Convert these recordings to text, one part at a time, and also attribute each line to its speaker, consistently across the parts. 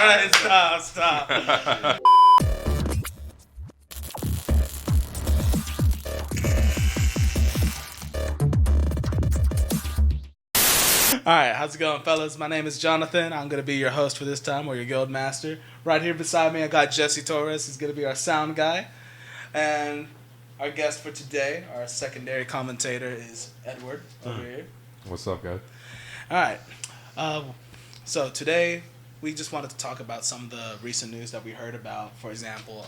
Speaker 1: right, stop. All right, how's it going, fellas? My name is Jonathan. I'm going to be your host for this time, or your guild master. Right here beside me, I got Jesse Torres. He's going to be our sound guy. And our guest for today, our secondary commentator, is Edward over here.
Speaker 2: What's up, guys?
Speaker 1: All right. So today, we just wanted to talk about some of the recent news that we heard about. For example,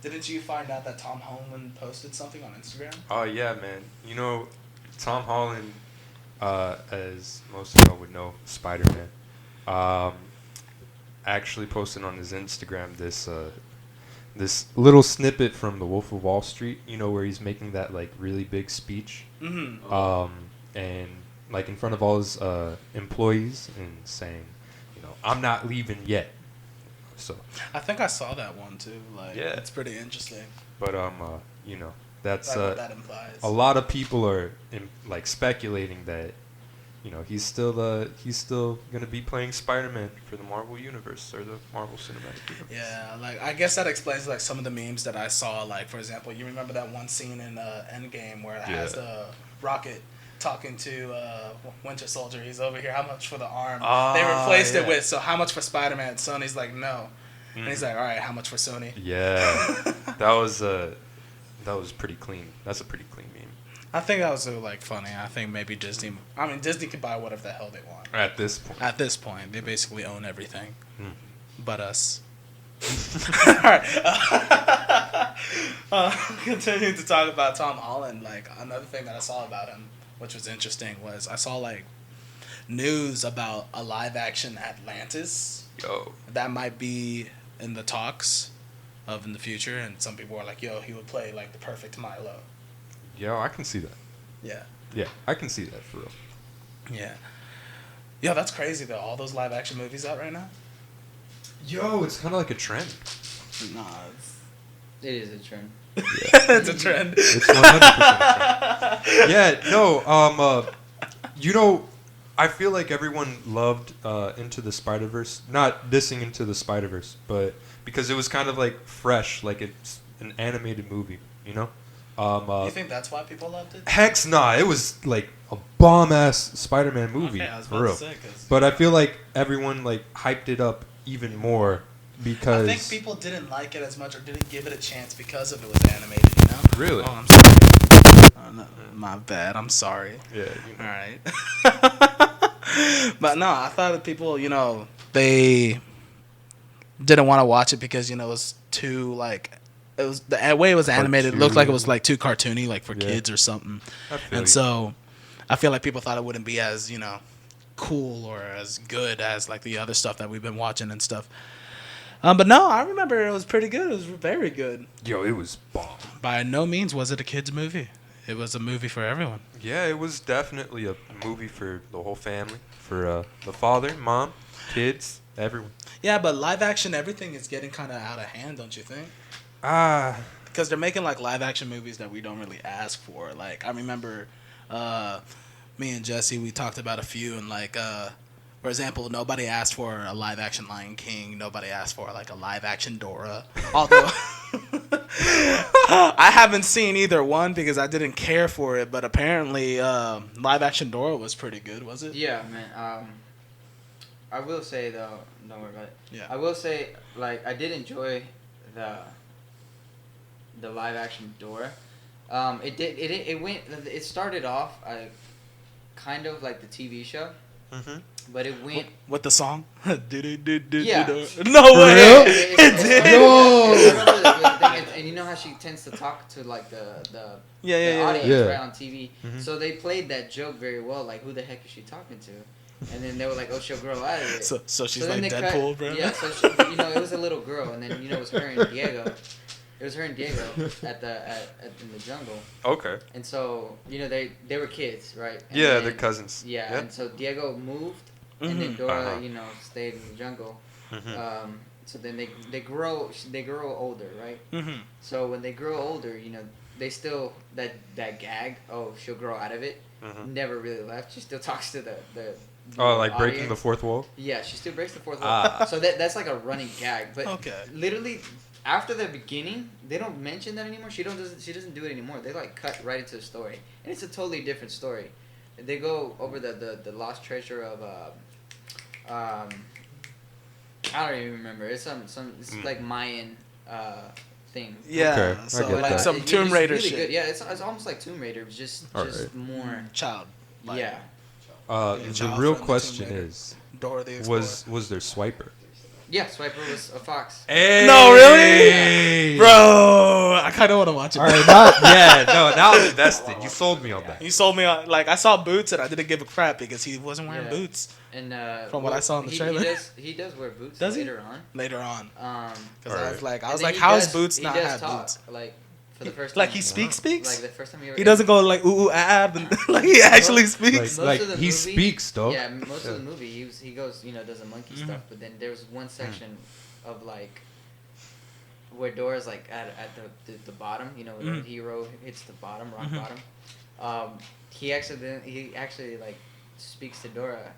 Speaker 1: didn't you find out that Tom Holland posted something on Instagram?
Speaker 2: Oh, yeah, man. You know, Tom Holland, as most of y'all would know, Spider-Man, actually posted on his Instagram this little snippet from The Wolf of Wall Street, you know, where he's making that, like, really big speech.
Speaker 1: Mm-hmm.
Speaker 2: And, like, in front of all his employees and saying, you know, I'm not leaving yet. So
Speaker 1: I think I saw that one, too. Like,
Speaker 2: yeah.
Speaker 1: It's pretty interesting.
Speaker 2: But, you know, that's
Speaker 1: what that implies.
Speaker 2: a lot of people are like speculating that, you know, he's still gonna be playing Spider-Man for the Marvel Universe or the Marvel Cinematic Universe.
Speaker 1: Yeah, like I guess that explains like some of the memes that I saw. Like for example, you remember that one scene in Endgame where it has Rocket talking to Winter Soldier. He's over here. How much for the arm? They replaced it with how much for Spider-Man? Sony's like no, and he's like all right, how much for Sony?
Speaker 2: Yeah, that was pretty clean. That's a pretty clean meme.
Speaker 1: I think that was like funny. I think maybe Disney. I mean, Disney can buy whatever the hell they want.
Speaker 2: At this point.
Speaker 1: At this point, they basically own everything, but us. All right. Continuing to talk about Tom Holland, like another thing that I saw about him, which was interesting, was I saw like news about a live action Atlantis.
Speaker 2: Yo.
Speaker 1: That might be in the talks of in the future, and some people are like, "Yo, he would play like the perfect Milo."
Speaker 2: Yo, I can see that.
Speaker 1: Yeah.
Speaker 2: Yeah, I can see that for real.
Speaker 1: Yeah. Yo, that's crazy though. All those live action movies out right now.
Speaker 2: Yo, it's kind of like a trend.
Speaker 1: Nah,
Speaker 3: it is a trend.
Speaker 2: Yeah.
Speaker 1: It's a trend.
Speaker 2: It's 100% a trend. Yeah, no, you know, I feel like everyone loved Into the Spider-Verse. Not dissing Into the Spider-Verse, but because it was kind of like fresh, like it's an animated movie, you know?
Speaker 1: You think that's why people loved it?
Speaker 2: Heck nah, it was like a bomb-ass Spider-Man movie,
Speaker 1: Okay, I was
Speaker 2: for
Speaker 1: about
Speaker 2: real.
Speaker 1: to say,
Speaker 2: But I feel like everyone like hyped it up even more because...
Speaker 1: I think people didn't like it as much or didn't give it a chance because of it was animated, you know?
Speaker 2: Really?
Speaker 1: Oh, I'm sorry. Oh, no, my bad. I'm sorry.
Speaker 2: Yeah. You know.
Speaker 1: All right. But no, I thought that people, you know, they didn't want to watch it because, you know, it was too, like... It was the way it was animated. It looked like it was like too cartoony, like for kids or something. And so, I feel like people thought it wouldn't be as cool or as good as like the other stuff that we've been watching and stuff. But no, I remember it was pretty good. It was very good.
Speaker 2: Yo, it was bomb.
Speaker 1: By no means was it a kids movie. It was a movie for everyone.
Speaker 2: Yeah, it was definitely a movie for the whole family, for the father, mom, kids, everyone.
Speaker 1: Yeah, but live action everything is getting kind of out of hand, don't you think? Because they're making like live action movies that we don't really ask for. Like I remember, me and Jesse, we talked about a few, and like, for example, nobody asked for a live action Lion King. Nobody asked for like a live action Dora. Although I haven't seen either one because I didn't care for it. But apparently, live action Dora was pretty good. Was it?
Speaker 3: Yeah, man. I will say though, don't worry about it.
Speaker 1: Yeah.
Speaker 3: I will say like I did enjoy the live action Dora. It started off kind of like the TV show, but it went
Speaker 1: with the song.
Speaker 3: Yeah.
Speaker 1: No way.
Speaker 3: It did. And you know how she tends to talk to like the audience right on TV. So they played that joke very well. Like who the heck is she talking to? And then they were like, "Oh, she'll grow out of it."
Speaker 1: So she's like Deadpool, bro.
Speaker 3: Yeah. So she, it was a little girl, and then it was her and Diego. It was her and Diego in the jungle.
Speaker 2: Okay.
Speaker 3: And so they were kids, right? And
Speaker 2: yeah,
Speaker 3: then,
Speaker 2: they're cousins.
Speaker 3: Yeah, and so Diego moved, and then Dora, stayed in the jungle. So then they grow older, right? So when they grow older, they still that gag. Oh, she'll grow out of it. Never really left. She still talks to the
Speaker 2: like
Speaker 3: audience.
Speaker 2: Breaking the fourth wall.
Speaker 3: Yeah, she still breaks the fourth wall. So that's like a running gag. But literally, after the beginning, they don't mention that anymore. She doesn't do it anymore. They like cut right into the story, and it's a totally different story. They go over the lost treasure of I don't even remember. It's it's like Mayan thing.
Speaker 1: Yeah,
Speaker 2: okay.
Speaker 1: so like some Tomb Raider
Speaker 3: really
Speaker 1: shit.
Speaker 3: Good. Yeah, it's almost like Tomb Raider, just more
Speaker 1: child.
Speaker 3: Yeah.
Speaker 2: The real question is,
Speaker 1: Dora the
Speaker 2: was there Swiper?
Speaker 3: Yeah, Swiper was a fox.
Speaker 2: Hey!
Speaker 1: No, really? Bro, I kind of want to watch it.
Speaker 2: All right, now I'm invested. You sold me on that.
Speaker 1: You sold me on, like, I saw Boots and I didn't give a crap because he wasn't wearing boots.
Speaker 3: And
Speaker 1: from what I saw in the trailer.
Speaker 3: He does wear boots
Speaker 1: later
Speaker 3: on.
Speaker 1: Later on. Because
Speaker 3: right.
Speaker 1: I was like, how is Boots not have boots?
Speaker 3: Like, for the first time.
Speaker 1: Like, he speaks?
Speaker 3: Like, the first time
Speaker 1: he doesn't go like, ooh, like, he actually speaks.
Speaker 2: Like he movie, speaks, though.
Speaker 3: Yeah, most of the movie, he goes, does a monkey stuff. But then there was one section of, like, where Dora's, like, at the bottom, where the hero hits the bottom, rock bottom. He actually, like, speaks to Dora,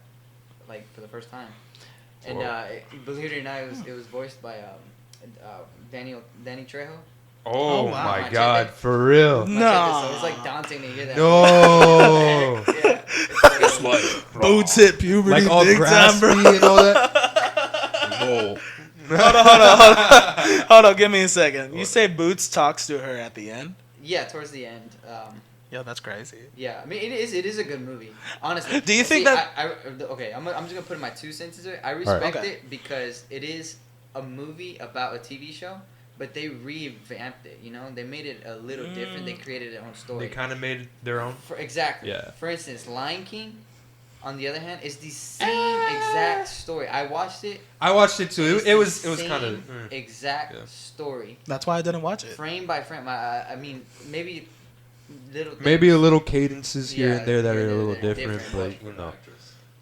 Speaker 3: like, for the first time. And believe it or not, it was voiced by Danny Trejo.
Speaker 2: Oh wow. My God, for real?
Speaker 3: No. So it's like daunting to hear that.
Speaker 2: No.
Speaker 1: It's like Boots hit puberty,
Speaker 2: like all
Speaker 1: big time, bro.
Speaker 2: And all that. No.
Speaker 1: Hold on, give me a second. You say Boots talks to her at the end?
Speaker 3: Yeah, towards the end.
Speaker 1: Yo, that's crazy.
Speaker 3: Yeah, I mean it is a good movie. Honestly.
Speaker 1: Do you think that?
Speaker 3: I'm just gonna put my 2 cents into it. I respect it because it is a movie about a TV show. But they revamped it, They made it a little different. They created their own story.
Speaker 2: They kind of made their own?
Speaker 3: Exactly.
Speaker 2: Yeah.
Speaker 3: For instance, Lion King, on the other hand, is the same exact story. I watched it.
Speaker 2: I watched it too. It was kind of...
Speaker 3: exact story.
Speaker 1: That's why I didn't watch it.
Speaker 3: Frame by frame. I mean, maybe little things.
Speaker 2: Maybe a little cadences here and there that are a little different, but,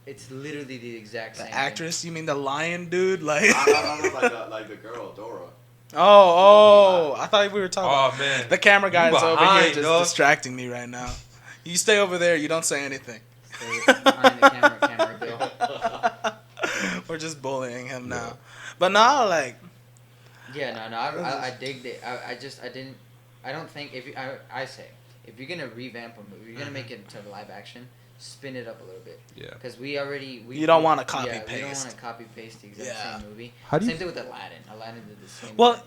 Speaker 3: It's literally the exact same
Speaker 1: The actress? You mean the lion dude? Like,
Speaker 4: like the girl, Dora.
Speaker 1: Oh, I thought we were talking.
Speaker 2: Oh man,
Speaker 1: the camera guy is over here just distracting me right now. You stay over there. You don't say anything.
Speaker 3: Stay behind the camera girl.
Speaker 1: We're just bullying him now. But now, like.
Speaker 3: Yeah, no, I digged it. I don't think if you're gonna revamp a movie, you're gonna make it into live action. Spin it up a little bit.
Speaker 2: Yeah.
Speaker 3: Because we
Speaker 1: you don't want to copy paste.
Speaker 3: We don't want to copy paste the exact same movie. Same thing with Aladdin. Aladdin did the same.
Speaker 1: Well,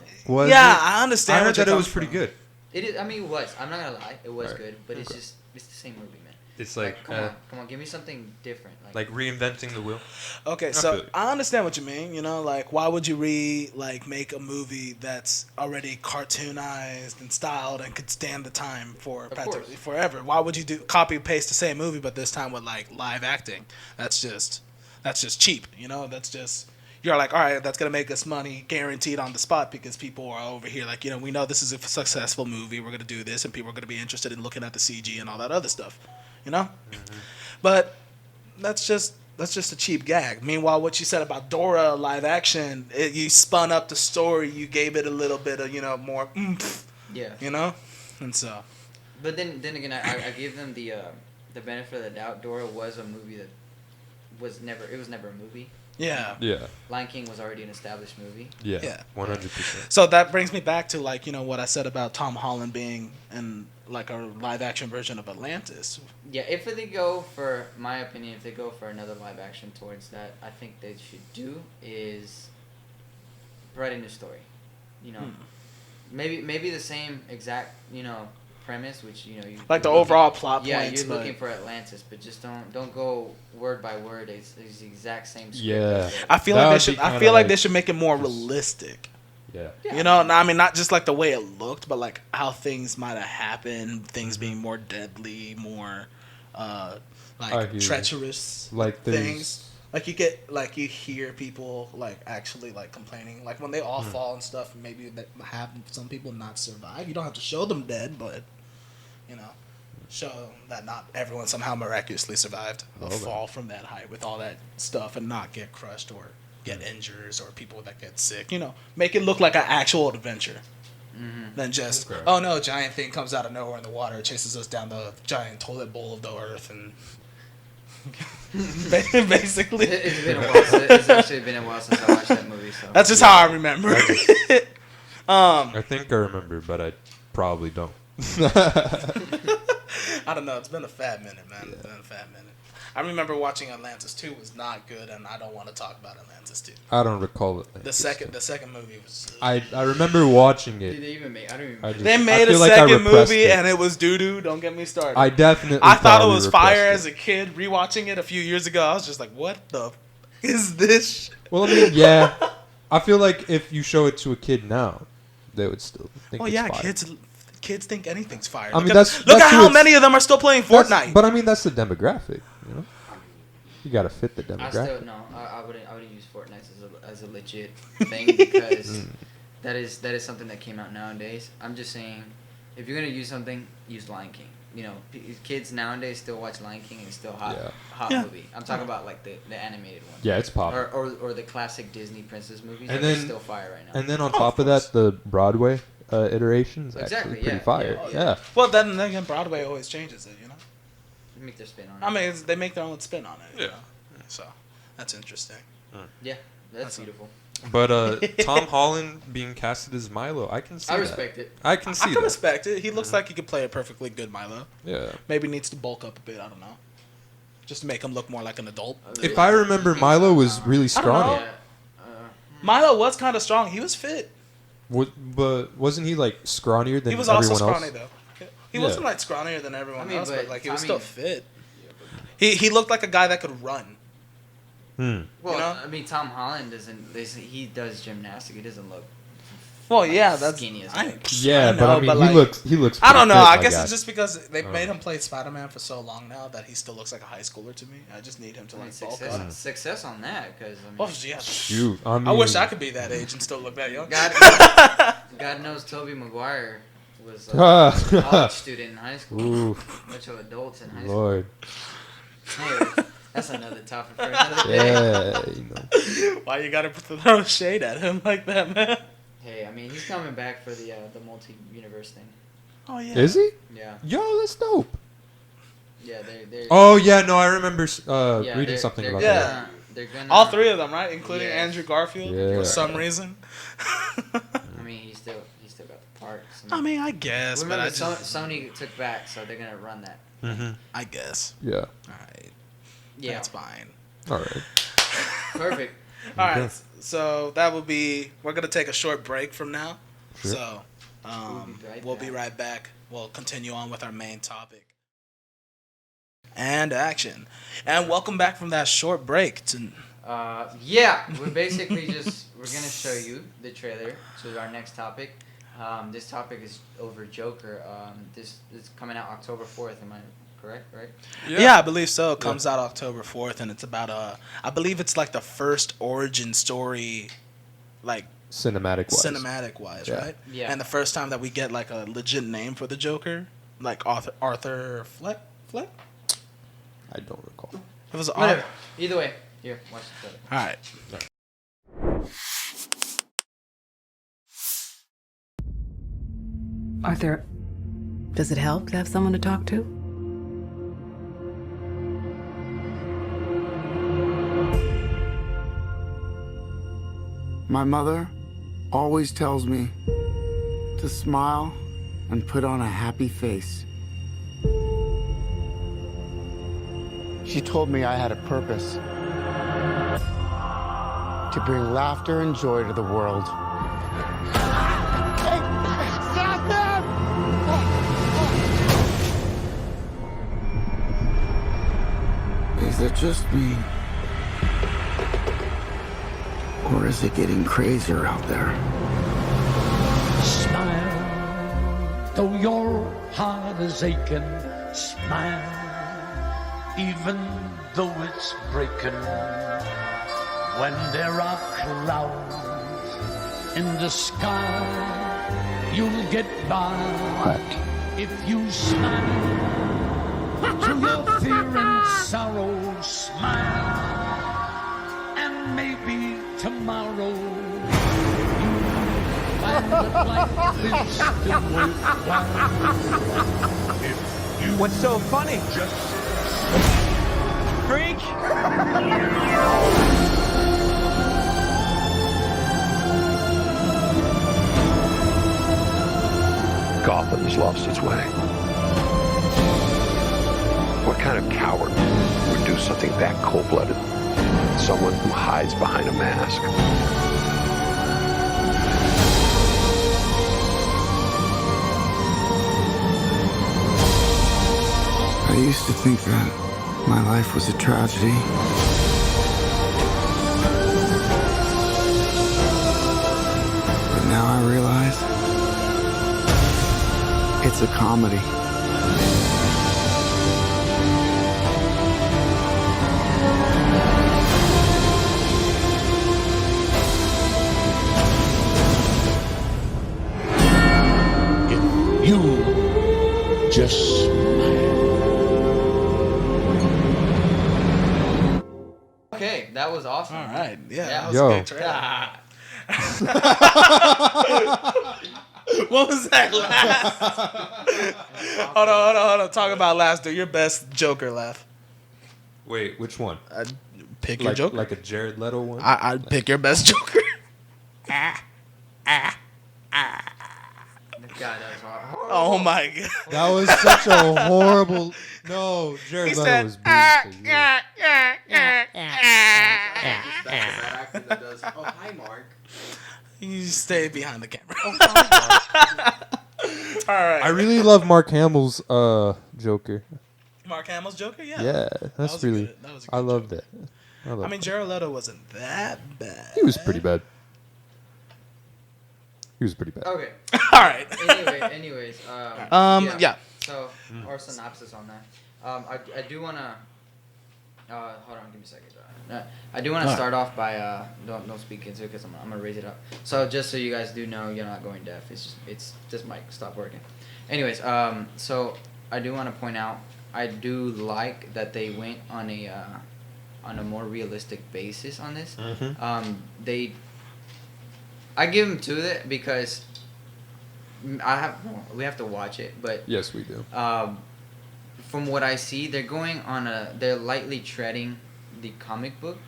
Speaker 1: yeah, I understand.
Speaker 2: I heard that it was pretty good.
Speaker 3: It is. I mean, it was. I'm not gonna lie. It was good, but it's the same movie, man.
Speaker 2: It's like
Speaker 3: come on, give me something different.
Speaker 2: Like reinventing the wheel.
Speaker 1: Okay, so I understand what you mean. Like why would you make a movie that's already cartoonized and styled and could stand the time for practically forever? Why would you copy and paste the same movie but this time with like live acting? That's just cheap. That's just. You're like, all right, that's going to make us money guaranteed on the spot because people are over here like, we know this is a successful movie. We're going to do this and people are going to be interested in looking at the CG and all that other stuff, But that's just a cheap gag. Meanwhile, what you said about Dora live action, you spun up the story. You gave it a little bit of, more oomph.
Speaker 3: Yeah.
Speaker 1: And so.
Speaker 3: But then again, I give them the benefit of the doubt. Dora was a movie that was never a movie.
Speaker 1: Yeah.
Speaker 2: Yeah.
Speaker 3: Lion King was already an established movie.
Speaker 2: Yeah. 100%.
Speaker 1: So that brings me back to what I said about Tom Holland being in like a live action version of Atlantis.
Speaker 3: Yeah, if they go for my opinion, if they go for another live action towards that, I think they should do is write a new story. Maybe the same exact premise, which you
Speaker 1: like the overall plot points.
Speaker 3: Yeah, you're looking for Atlantis, but just don't go word by word. It's the exact same script.
Speaker 2: Yeah,
Speaker 1: I feel like they should. I feel like they should make it more realistic.
Speaker 2: Yeah.
Speaker 1: I mean, not just like the way it looked, but like how things might have happened. Things being more deadly, more treacherous,
Speaker 2: like
Speaker 1: things. Like you hear people like actually like complaining, like when they all fall and stuff. Maybe that have some people not survive. You don't have to show them dead, but show that not everyone somehow miraculously survived a fall from that height with all that stuff and not get crushed or get injuries or people that get sick. Make it look like an actual adventure. than just giant thing comes out of nowhere in the water, chases us down the giant toilet bowl of the earth, and basically.
Speaker 3: It's actually been a while since I watched that movie. So
Speaker 1: that's just how I remember it.
Speaker 2: I think I remember, but I probably don't.
Speaker 1: I don't know. It's been a fat minute, man. It's been a fat minute. I remember watching Atlantis 2 was not good, and I don't want to talk about Atlantis 2.
Speaker 2: I don't recall it.
Speaker 1: The second movie was.
Speaker 2: I remember watching it.
Speaker 3: Did they even make? I don't even.
Speaker 1: They made a second movie, and it was doo doo. Don't get me started.
Speaker 2: I definitely.
Speaker 1: I thought it was fire as a kid. Rewatching it a few years ago, I was just like, "What the is this?"
Speaker 2: Well, I mean, yeah. I feel like if you show it to a kid now, they would still think it's fire.
Speaker 1: Kids think anything's fire.
Speaker 2: I mean,
Speaker 1: look at how many of them are still playing Fortnite.
Speaker 2: But I mean, that's the demographic. You know, you gotta fit the demographic.
Speaker 3: I wouldn't use Fortnite as a legit thing because that is something that came out nowadays. I'm just saying, if you're gonna use something, use Lion King. You know, kids nowadays still watch Lion King and it's still hot movie. I'm talking about like the animated one.
Speaker 2: Yeah, it's popular.
Speaker 3: Or the classic Disney princess movies.
Speaker 2: And
Speaker 3: they're still fire right now.
Speaker 2: And then on top of that, the Broadway iterations actually pretty fire. Yeah.
Speaker 1: Well, then again, Broadway always changes it. You know.
Speaker 3: They make their spin on it.
Speaker 1: I mean, they make their own spin on it. You know? So that's interesting.
Speaker 3: Yeah, that's beautiful.
Speaker 2: But Tom Holland being casted as Milo, I can see that.
Speaker 3: I respect it.
Speaker 2: I can see that.
Speaker 1: I can respect it. He looks like he could play a perfectly good Milo.
Speaker 2: Yeah.
Speaker 1: Maybe needs to bulk up a bit. I don't know. Just to make him look more like an adult.
Speaker 2: If I remember, Milo was really scrawny.
Speaker 1: Milo was kind of strong. He was fit.
Speaker 2: But wasn't he like scrawnier than everyone else? He was
Speaker 1: also scrawny though. He wasn't like scrawnier than everyone else, but like he was still fit. He looked like a guy that could run.
Speaker 3: Well, you know? I mean, Tom Holland doesn't. He does gymnastics. He doesn't look.
Speaker 1: Well, yeah, that's
Speaker 3: skinny as
Speaker 2: he looks.
Speaker 1: I don't know. I guess it's just because they made him play Spider-Man for so long now that he still looks like a high schooler to me. I just need him to bulk up.
Speaker 3: Success on that, because
Speaker 2: shoot.
Speaker 1: I wish I could be that age and still look that young.
Speaker 3: God knows Tobey Maguire was a college student in high school.
Speaker 2: Ooh.
Speaker 3: Bunch of adults in high school.
Speaker 2: Lord.
Speaker 3: Anyway, that's another topic for another day.
Speaker 2: Yeah, you know.
Speaker 1: Why you gotta throw shade at him like that, man?
Speaker 3: Hey, I mean, he's coming back for the multi-universe thing.
Speaker 1: Oh, yeah.
Speaker 2: Is he?
Speaker 3: Yeah.
Speaker 2: Yo, that's dope.
Speaker 3: Yeah, they're
Speaker 2: Oh, yeah, no, I remember reading something about that.
Speaker 3: They're gonna,
Speaker 1: all three of them, right? Including Andrew Garfield for some reason.
Speaker 3: I mean, he still got the parts.
Speaker 1: I mean, I guess.
Speaker 3: Remember, Sony took back, so they're going to run that.
Speaker 2: Mm-hmm.
Speaker 1: I guess.
Speaker 2: Yeah.
Speaker 1: All right. Yeah. That's fine.
Speaker 2: All right.
Speaker 3: Perfect.
Speaker 1: All right. So that will be. We're gonna take a short break from now.
Speaker 2: Sure.
Speaker 1: So we'll be right back. We'll continue on with our main topic. And action. And welcome back from that short break.
Speaker 3: We're basically we're gonna show you the trailer to our next topic. This topic is over Joker. This is coming out October 4th. Am I correct? Right?
Speaker 1: Yeah, I believe so. It comes out October 4th, and it's about I believe it's like the first origin story, like cinematic wise, right?
Speaker 3: Yeah.
Speaker 1: And the first time that we get like a legit name for the Joker, like Arthur Fleck.
Speaker 2: I don't recall.
Speaker 1: It was
Speaker 3: whatever. Either way, here, watch the trailer.
Speaker 1: All right.
Speaker 5: Arthur, does it help to have someone to talk to?
Speaker 6: My mother always tells me to smile and put on a happy face. She told me I had a purpose to bring laughter and joy to the world. Hey, stop them! Is it just me? Or is it getting crazier out there?
Speaker 7: Smile, though your heart is aching. Smile, even though it's breaking. When there are clouds in the sky, you'll get by.
Speaker 6: What?
Speaker 7: If you smile to your fear and sorrow, smile. And maybe tomorrow you'll that life lives still worthwhile. If you
Speaker 8: What's so funny?
Speaker 7: just
Speaker 8: Freak?
Speaker 9: Gotham's lost its way. What kind of coward would do something that cold-blooded? Someone who hides behind a mask.
Speaker 6: I used to think that my life was a tragedy. But now I realize it's a comedy.
Speaker 7: if you just smile.
Speaker 3: Okay, that was awesome.
Speaker 1: All right. Yeah.
Speaker 3: Yeah.
Speaker 1: That was
Speaker 2: Yo.
Speaker 1: a good trailer. What was that last? hold on. Talk about last. Do your best Joker laugh.
Speaker 2: Wait, which one?
Speaker 1: Pick your
Speaker 2: Like,
Speaker 1: Joker.
Speaker 2: like a Jared Leto one?
Speaker 1: I'd pick your best Joker.
Speaker 3: God, that was hard.
Speaker 1: Oh my god.
Speaker 10: That was such a horrible. No, Jared
Speaker 1: He
Speaker 10: Leto
Speaker 1: said,
Speaker 10: was being
Speaker 4: Back that does. Oh, hi, Mark.
Speaker 1: You stay behind the camera.
Speaker 10: Oh,
Speaker 1: All right.
Speaker 10: I really love Mark Hamill's Joker.
Speaker 1: Mark Hamill's Joker. Yeah.
Speaker 10: Yeah,
Speaker 1: That
Speaker 10: that's
Speaker 1: was a
Speaker 10: really.
Speaker 1: good- that was a
Speaker 10: I
Speaker 1: good
Speaker 10: loved
Speaker 1: Joker.
Speaker 10: it.
Speaker 1: I mean, Jared Leto wasn't that bad.
Speaker 10: He was pretty bad. He was pretty bad.
Speaker 3: Okay.
Speaker 1: All right.
Speaker 3: Anyways.
Speaker 1: Yeah.
Speaker 3: So, our synopsis on that. I do want to. Hold on, give me a second. I do want to start off by don't speak into it because I'm gonna raise it up. So just so you guys do know, you're not going deaf. It's this mic stopped working. Anyways, so I do want to point out I do like that they went on a more realistic basis on this. I give them to it because we have to watch it, but
Speaker 10: Yes, we do.
Speaker 3: from what I see, they're lightly treading the comic book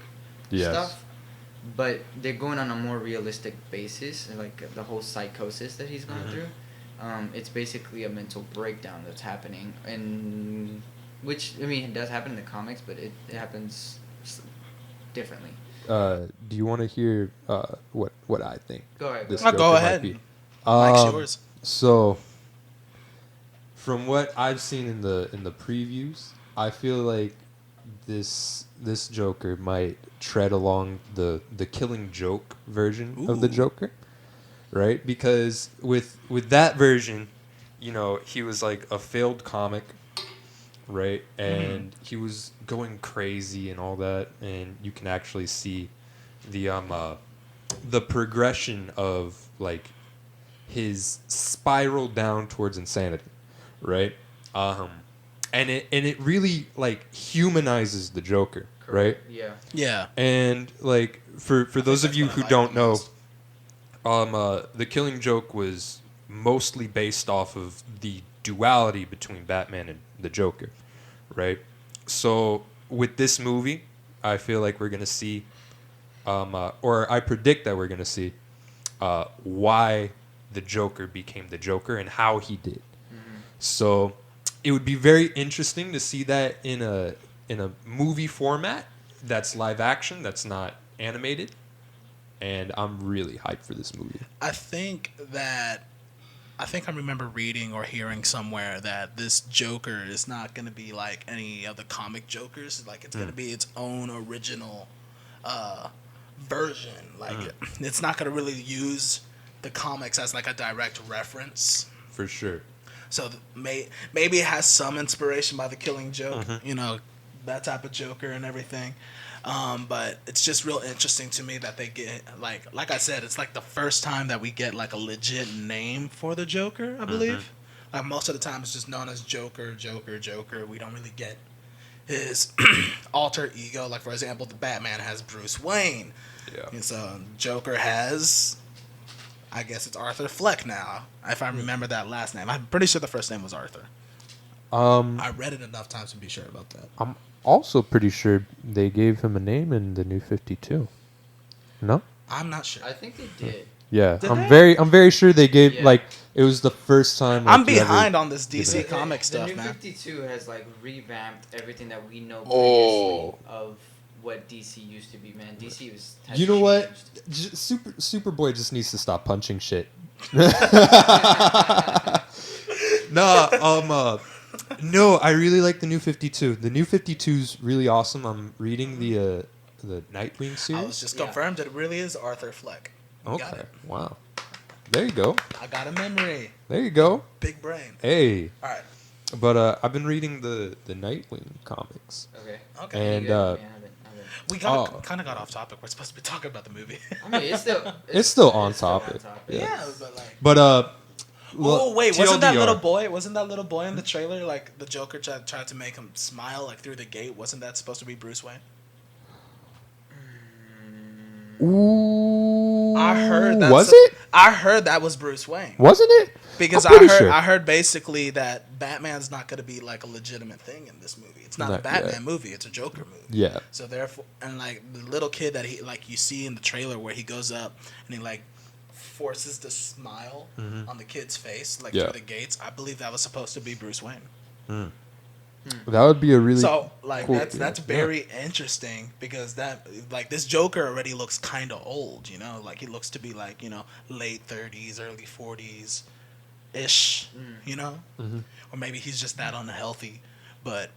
Speaker 10: Yes.
Speaker 3: stuff, but they're going on a more realistic basis, like the whole psychosis that he's going through. It's basically a mental breakdown that's happening, and which I mean it does happen in the comics, but it happens differently.
Speaker 10: Do you want to hear what I think?
Speaker 3: Go ahead.
Speaker 10: This
Speaker 1: Go
Speaker 10: Joker might
Speaker 1: ahead.
Speaker 10: be?
Speaker 1: Mike's yours.
Speaker 10: So, from what I've seen in the previews, I feel like this Joker might tread along the Killing Joke version of the Joker, right? Because with that version, you know, he was like a failed comic, right? And he was going crazy and all that, and you can actually see the progression of like his spiral down towards insanity, right? And it really like humanizes the Joker, right?
Speaker 3: Yeah.
Speaker 1: Yeah.
Speaker 10: And like for those of you who don't know, the Killing Joke was mostly based off of the duality between Batman and the Joker, right? So with this movie, I feel like we're gonna see, or I predict that we're gonna see, why the Joker became the Joker and how he did. So it would be very interesting to see that in a movie format that's live action, that's not animated, and I'm really hyped for this movie.
Speaker 1: I think I remember reading or hearing somewhere that this Joker is not going to be like any of the comic Jokers. Like it's going to be its own original version. Like it's not going to really use the comics as like a direct reference.
Speaker 10: For sure.
Speaker 1: So maybe it has some inspiration by the Killing Joke, you know, that type of Joker and everything. But it's just real interesting to me that they get like I said, it's like the first time that we get like a legit name for the Joker, I believe. Like most of the time it's just known as Joker. We don't really get his alter ego. Like for example, the Batman has Bruce Wayne.
Speaker 10: Yeah.
Speaker 1: And so Joker has I guess it's Arthur Fleck now, if I remember that last name. I'm pretty sure the first name was Arthur. I read it enough times to be sure about that.
Speaker 10: I'm also pretty sure they gave him a name in the New 52. No?
Speaker 1: I'm not sure.
Speaker 3: I think they did.
Speaker 10: Yeah,
Speaker 1: Did
Speaker 10: I'm
Speaker 1: they?
Speaker 10: very sure they gave like it was the first time. Like,
Speaker 1: I'm behind on this DC comic stuff,
Speaker 3: the New
Speaker 1: man.
Speaker 3: 52 has like revamped everything that we know
Speaker 10: Oh.
Speaker 3: previously of what DC used to be. Man, DC was.
Speaker 10: You know what? Superboy just needs to stop punching shit. No, I really like the New 52. The New 52's really awesome. I'm reading the Nightwing series.
Speaker 1: I was just confirmed that it really is Arthur Fleck. You got
Speaker 10: Okay.
Speaker 1: it.
Speaker 10: Wow. There you go.
Speaker 1: I got a memory.
Speaker 10: There you go.
Speaker 1: Big brain.
Speaker 10: Hey.
Speaker 1: All right.
Speaker 10: But I've been reading the Nightwing comics.
Speaker 3: Okay.
Speaker 1: Okay.
Speaker 10: And
Speaker 1: we kind of got off topic. We're supposed to be talking about the movie.
Speaker 3: I mean,
Speaker 10: it's still on topic.
Speaker 1: Yeah, but
Speaker 10: But
Speaker 1: oh wait, wasn't that
Speaker 10: TLDR.
Speaker 1: little boy? Wasn't that little boy in the trailer? Like the Joker tried to make him smile like through the gate. Wasn't that supposed to be Bruce Wayne?
Speaker 10: Ooh.
Speaker 1: I heard that.
Speaker 10: Was it?
Speaker 1: I heard that was Bruce Wayne.
Speaker 10: Wasn't it?
Speaker 1: Because
Speaker 10: I'm pretty
Speaker 1: I heard
Speaker 10: sure.
Speaker 1: I heard basically that Batman's not going to be like a legitimate thing in this movie. It's not a
Speaker 10: Not
Speaker 1: Batman
Speaker 10: yet.
Speaker 1: movie. It's a Joker movie.
Speaker 10: Yeah.
Speaker 1: So therefore, and like the little kid that he like you see in the trailer where he goes up and he like forces the smile on the kid's face like through the gates. I believe that was supposed to be Bruce Wayne.
Speaker 10: That would be a really
Speaker 1: So like
Speaker 10: cool,
Speaker 1: that's very interesting because that like this Joker already looks kind of old, you know, like he looks to be like, you know, late 30s, early 40s ish, you know, or maybe he's just that unhealthy. But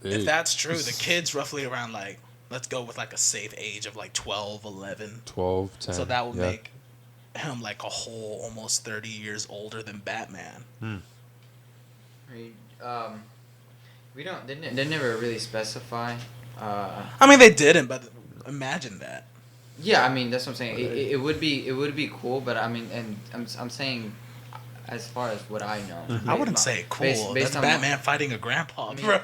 Speaker 1: if that's true, the kid's roughly around like let's go with like a safe age of like 12, 11.
Speaker 10: 12, 10.
Speaker 1: So that would make him like a whole almost 30 years older than Batman.
Speaker 3: We don't. They never really specify.
Speaker 1: I mean, they didn't, but imagine that.
Speaker 3: Yeah, I mean that's what I'm saying. It would be cool, but I mean, and I'm saying, as far as what I know,
Speaker 1: I wouldn't say cool.
Speaker 3: Based
Speaker 1: That's
Speaker 3: on
Speaker 1: Batman fighting a grandpa, bro.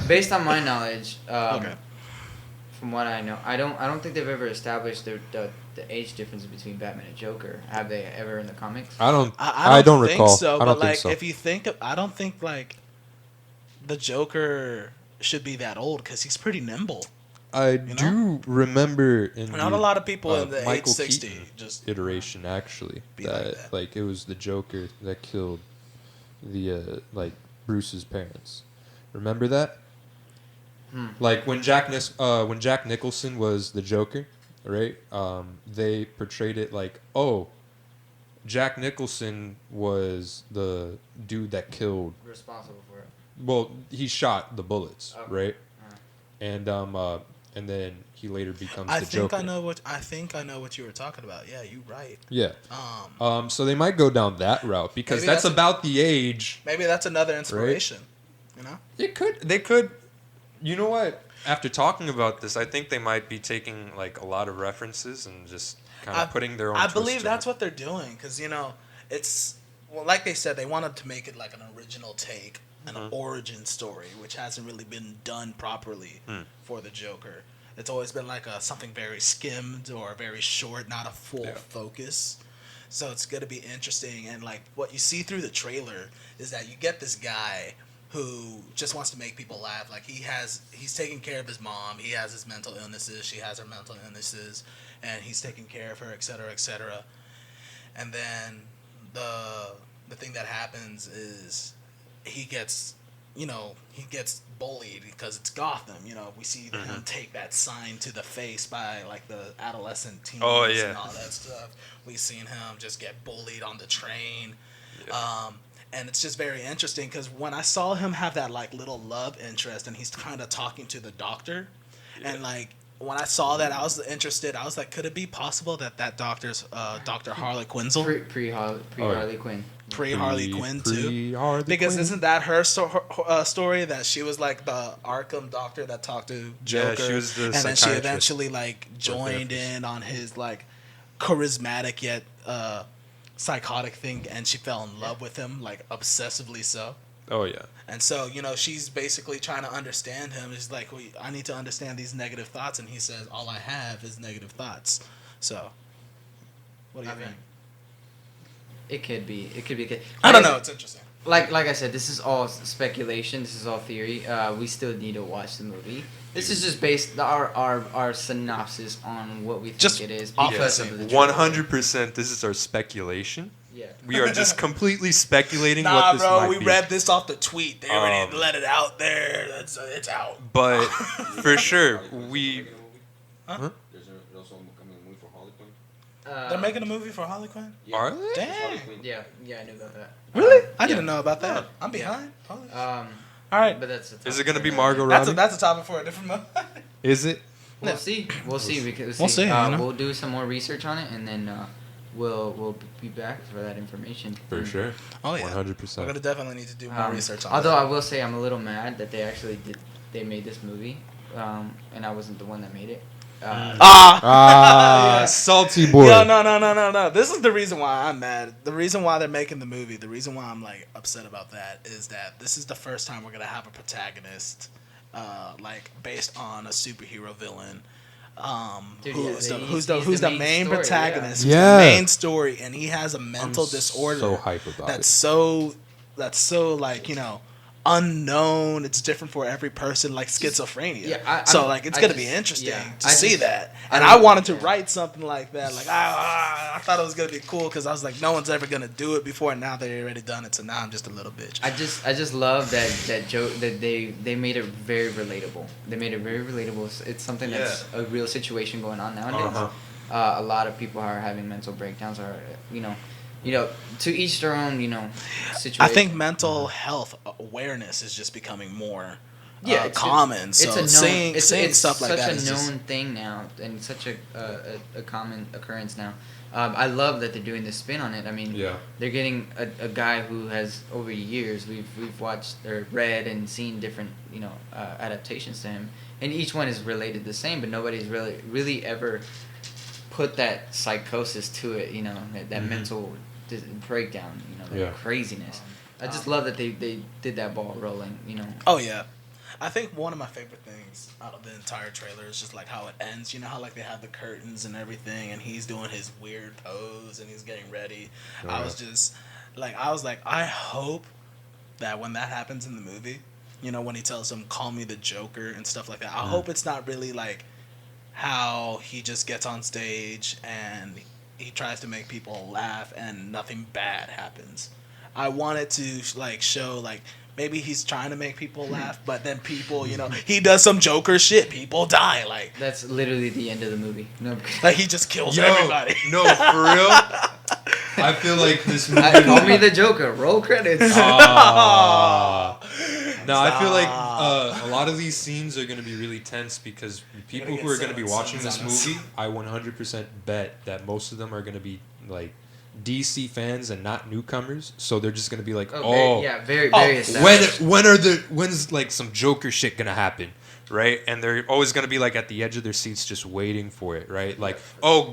Speaker 3: Based on my knowledge,
Speaker 1: Okay.
Speaker 3: from what I know, I don't think they've ever established the age difference between Batman and Joker. Have they ever in the comics?
Speaker 10: I don't
Speaker 1: think
Speaker 10: recall.
Speaker 1: so.
Speaker 10: I don't
Speaker 1: But
Speaker 10: think
Speaker 1: like,
Speaker 10: so.
Speaker 1: if you think, I don't think like the Joker should be that old because he's pretty nimble.
Speaker 10: I do remember in
Speaker 1: Not a lot of people in the age
Speaker 10: Michael
Speaker 1: 60
Speaker 10: Keaton
Speaker 1: just
Speaker 10: iteration actually
Speaker 1: be like
Speaker 10: that
Speaker 1: that.
Speaker 10: like it was the Joker that killed the like Bruce's parents. Remember that? Like when Jack Nicholson was the Joker, right? They portrayed it like, oh, Jack Nicholson was the dude that killed.
Speaker 3: Responsible for it.
Speaker 10: Well, he shot the bullets,
Speaker 3: Okay.
Speaker 10: right? And then he later becomes
Speaker 1: I
Speaker 10: the
Speaker 1: think
Speaker 10: Joker.
Speaker 1: I think I know what you were talking about. Yeah, you're right.
Speaker 10: Yeah. So they might go down that route because
Speaker 1: Maybe
Speaker 10: that's
Speaker 1: that's
Speaker 10: about the age.
Speaker 1: Maybe that's another inspiration. You know?
Speaker 10: They could. You know what? After talking about this, I think they might be taking like a lot of references and just kind of putting their own.
Speaker 1: I
Speaker 10: twist
Speaker 1: believe
Speaker 10: to
Speaker 1: that's
Speaker 10: it.
Speaker 1: what they're doing because you know it's like they said they wanted to make it like an original take, an origin story, which hasn't really been done properly for the Joker. It's always been like something very skimmed or very short, not a full focus. So it's gonna be interesting, and like what you see through the trailer is that you get this guy who just wants to make people laugh. Like he's taking care of his mom. He has his mental illnesses. She has her mental illnesses, and he's taking care of her, et cetera, et cetera. And then the thing that happens is he gets bullied because it's Gotham. You know, we see him take that sign to the face by like the adolescent teens and all that stuff. We've seen him just get bullied on the train. Yeah. And it's just very interesting because when I saw him have that like little love interest and he's kind of talking to the doctor, and like when I saw that I was interested. I was like, could it be possible that doctor's Dr. Harley Quinzel?
Speaker 3: Pre Harley Quinn.
Speaker 1: Pre Harley Quinn too.
Speaker 10: Pre-Harley
Speaker 1: Because
Speaker 10: Quinn.
Speaker 1: isn't that her story that she was like the Arkham doctor that talked to Joker,
Speaker 10: Yeah, she was the
Speaker 1: and then she
Speaker 10: psychiatrist.
Speaker 1: eventually like joined in on his like charismatic yet psychotic thing, and she fell in love with him like obsessively so.
Speaker 10: Oh yeah.
Speaker 1: And so, you know, she's basically trying to understand him. She's like, well, I need to understand these negative thoughts. And he says, all I have is negative thoughts. So, What do you think?
Speaker 3: It could be. It could be good.
Speaker 1: I don't know. It's interesting.
Speaker 3: Like I said, this is all speculation. This is all theory. We still need to watch the movie. This is just based our synopsis on what we think it is because of the
Speaker 10: 100%. This is our speculation.
Speaker 3: Yeah.
Speaker 10: We are just completely speculating what this might be.
Speaker 1: We read this off the tweet. They already let it out there. It's out.
Speaker 10: But for sure, we.
Speaker 4: There's also coming a movie for Harley Quinn.
Speaker 1: They're making a movie for Harley Quinn?
Speaker 10: Are they?
Speaker 1: Damn.
Speaker 3: Yeah, I knew about that.
Speaker 1: Really? I didn't know about that. I'm behind.
Speaker 3: All
Speaker 1: right.
Speaker 3: But that's
Speaker 10: Is it going to be Margot Robbie?
Speaker 1: That's a topic for a different month.
Speaker 10: Is it?
Speaker 3: We'll see. We'll see. We'll do some more research on it, and then we'll be back for that information.
Speaker 10: For sure.
Speaker 1: Oh yeah.
Speaker 10: 100%.
Speaker 1: We're gonna definitely need to do more research on it.
Speaker 3: Although I will say I'm a little mad that they made this movie, and I wasn't the one that made it.
Speaker 10: Salty boy.
Speaker 1: No. This is the reason why I'm mad. The reason why they're making the movie, the reason why I'm like upset about that is that this is the first time we're gonna have a protagonist, like based on a superhero villain, who's the main
Speaker 3: story,
Speaker 1: protagonist,
Speaker 10: yeah.
Speaker 1: who's the main story, and he has a mental disorder.
Speaker 10: So hype about
Speaker 1: that's
Speaker 10: it.
Speaker 1: That's so like unknown. It's different for every person, like schizophrenia.
Speaker 3: Yeah,
Speaker 1: it's gonna be interesting to see that. And
Speaker 3: I
Speaker 1: I wanted to write something like that. Like I thought it was gonna be cool because I was like, no one's ever gonna do it before, and now they already done it. So now I'm just a little bitch.
Speaker 3: I just love that joke that they made it very relatable. They made it very relatable. It's something that's a real situation going on nowadays. A lot of people are having mental breakdowns, or to each their own, situation.
Speaker 1: I think mental health awareness is just becoming more common. So
Speaker 3: it's
Speaker 1: saying stuff like that
Speaker 3: is such a known thing now, and such a common occurrence now. I love that they're doing this spin on it. I mean, they're getting a guy who has over years we've watched or read and seen different adaptations to him, and each one is related the same, but nobody's really ever put that psychosis to it. That mental breakdown. That craziness. I just love that they did that ball rolling.
Speaker 1: Oh yeah. I think one of my favorite things out of the entire trailer is just like how it ends. You know how like they have the curtains and everything, and he's doing his weird pose and he's getting ready. I was like, I hope that when that happens in the movie, when he tells him, "Call me the Joker" and stuff like that. I hope it's not really like how he just gets on stage and he tries to make people laugh and nothing bad happens. I want it to like show like maybe he's trying to make people laugh, but then people, he does some Joker shit. People die. Like
Speaker 3: that's literally the end of the movie. No,
Speaker 1: like he just kills everybody.
Speaker 10: No, for real. I feel like this movie.
Speaker 3: Call me the Joker. Roll credits.
Speaker 10: No, I feel like a lot of these scenes are going to be really tense because people who are going to be watching this movie, I 100% bet that most of them are going to be like DC fans and not newcomers. So they're just going to be like,
Speaker 3: very established.
Speaker 10: When's like some Joker shit going to happen? Right? And they're always going to be like at the edge of their seats just waiting for it, right? Like,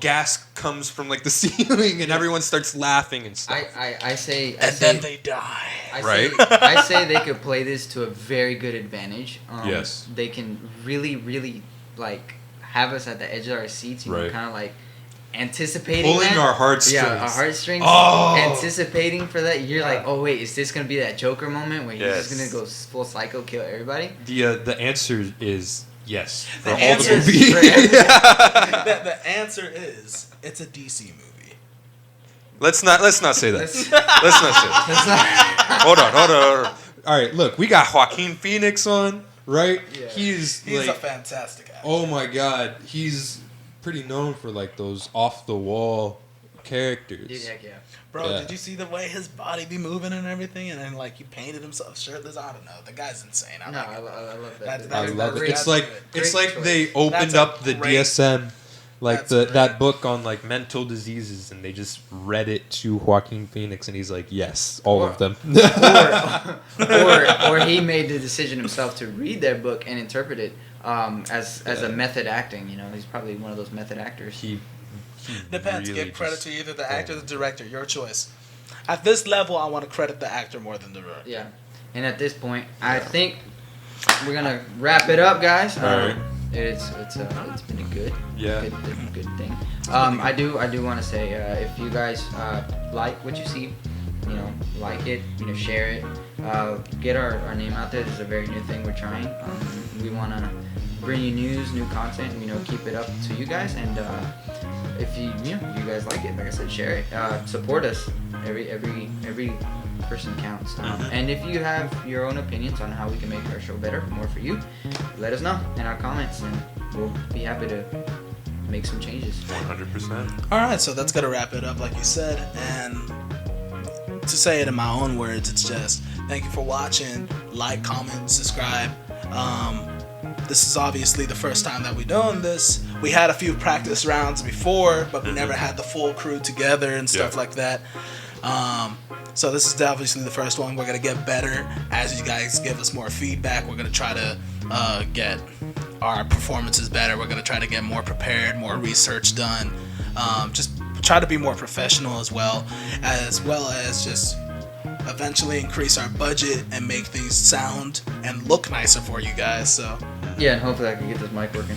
Speaker 10: gas comes from like the ceiling and everyone starts laughing and stuff.
Speaker 3: I say
Speaker 1: then they die.
Speaker 3: I say they could play this to a very good advantage.
Speaker 10: Yes.
Speaker 3: They can really, really like have us at the edge of our seats, kind of like anticipating
Speaker 10: pulling our heartstrings.
Speaker 3: Yeah, our heartstrings. Anticipating for that. You're like, oh wait, is this gonna be that Joker moment where he's just gonna go full psycho, kill everybody?
Speaker 10: The answer is yes.
Speaker 1: The answer is it's a DC movie.
Speaker 10: Let's not say that. Let's not say that. Hold on. All right, look, we got Joaquin Phoenix on, right?
Speaker 1: Yeah.
Speaker 10: He's
Speaker 1: like,
Speaker 10: a
Speaker 1: fantastic actor.
Speaker 10: Oh my God, he's pretty known for like those off the wall characters.
Speaker 3: Dude, heck yeah.
Speaker 1: Bro, did you see the way his body be moving and everything? And then like he painted himself shirtless. I don't know. The guy's insane.
Speaker 3: I love that.
Speaker 10: I love it. It's like they opened up the DSM, like that book on like mental diseases, and they just read it to Joaquin Phoenix, and he's like, yes, all of them.
Speaker 3: or he made the decision himself to read that book and interpret it as a method acting. He's probably one of those method actors.
Speaker 10: He
Speaker 1: depends.
Speaker 10: Really
Speaker 1: give credit to either the actor or the director. Your choice. At this level, I want to credit the actor more than the director.
Speaker 3: Yeah. And at this point, I think we're going to wrap it up, guys.
Speaker 10: All right.
Speaker 3: It's been a good thing. I do want to say if you guys like what you see, like it, share it, get our name out there. This is a very new thing we're trying. We want to bring you news, new content, keep it up to you guys, and if you guys like it, like I said, share it, support us. Every person counts. And if you have your own opinions on how we can make our show better, more for you, let us know in our comments, and we'll be happy to make some changes.
Speaker 2: 100%.
Speaker 1: All right, so that's gonna wrap it up, like you said, and to say it in my own words, it's just thank you for watching. Like, comment, subscribe. This is obviously the first time that we're doing this. We had a few practice rounds before, but we never had the full crew together and stuff like that. So this is obviously the first one. We're gonna get better as you guys give us more feedback. We're gonna try to get our performances better. We're gonna try to get more prepared, more research done. Just try to be more professional as well as just eventually increase our budget and make things sound and look nicer for you guys. So
Speaker 3: yeah, and hopefully I can get this mic working.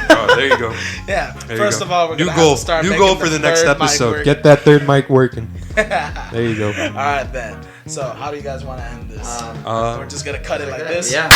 Speaker 2: Oh, there you go.
Speaker 1: Yeah.
Speaker 2: There
Speaker 1: First of all, we're
Speaker 10: new
Speaker 1: gonna
Speaker 10: goal.
Speaker 1: have to start
Speaker 10: New
Speaker 1: making
Speaker 10: goal for the next
Speaker 1: third mic
Speaker 10: episode.
Speaker 1: work.
Speaker 10: Get that third mic working. There you go.
Speaker 1: All right then. So how do you guys want to end this? We're just gonna cut it like this.
Speaker 3: Yeah.